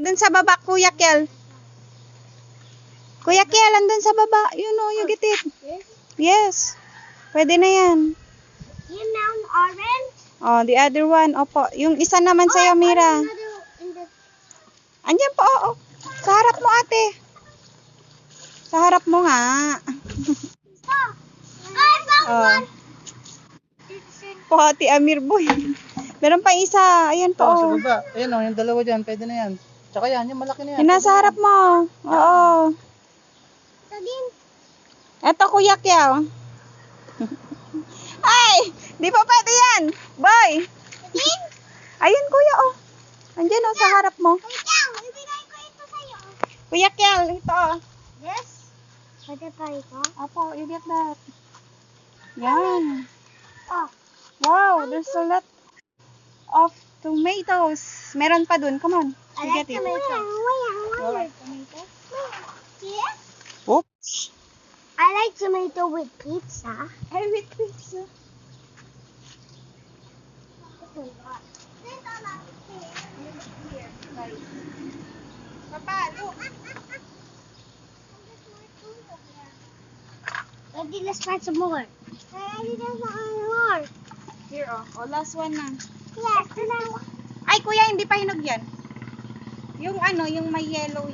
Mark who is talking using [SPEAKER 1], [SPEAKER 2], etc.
[SPEAKER 1] Dun sa baba, Kuya Kel. Kuya Kel, andun sa baba. You know, you get it. Yes. Pwede na yan.
[SPEAKER 2] You know, orange?
[SPEAKER 1] Oh, the other one. Opo. Yung isa naman sa'yo, Mira. Andiyan po, oo. Sa harap mo, ate. Sa harap mo nga. Oh. Po, ate Amir boy. Meron pa isa. Ayan po.
[SPEAKER 3] Sa baba. Ayan o, yung dalawa dyan. Pwede na yan. Tsaka yan, yung malaki na yan.
[SPEAKER 1] Yung nasa harap mo. Oo. Eto, Kuya Kiao. Ay! Di pa pwede yan. Boy! Ayun, Kuya, oh. Andiyan, oh, sa harap mo.
[SPEAKER 2] Ibigay ko ito sa'yo.
[SPEAKER 1] Kuya Kiao, ito, oh.
[SPEAKER 2] Yes? Pwede pa ito?
[SPEAKER 1] Apo, you get that. Yan.
[SPEAKER 2] Oh.
[SPEAKER 1] Wow, there's a lot of tomatoes. Meron pa dun. Come on.
[SPEAKER 2] I
[SPEAKER 1] You
[SPEAKER 2] like
[SPEAKER 1] get it.
[SPEAKER 2] tomato.
[SPEAKER 1] You like tomato?
[SPEAKER 2] Yes?
[SPEAKER 1] Oops.
[SPEAKER 2] I like tomato with pizza.
[SPEAKER 1] I with pizza. Papa, look.
[SPEAKER 2] Let's try some more. More.
[SPEAKER 1] Here, oh. Oh, last one na.
[SPEAKER 2] Yes,
[SPEAKER 1] Ay, kuya, hindi pa hinog yan. Yung ano, yung may yellow.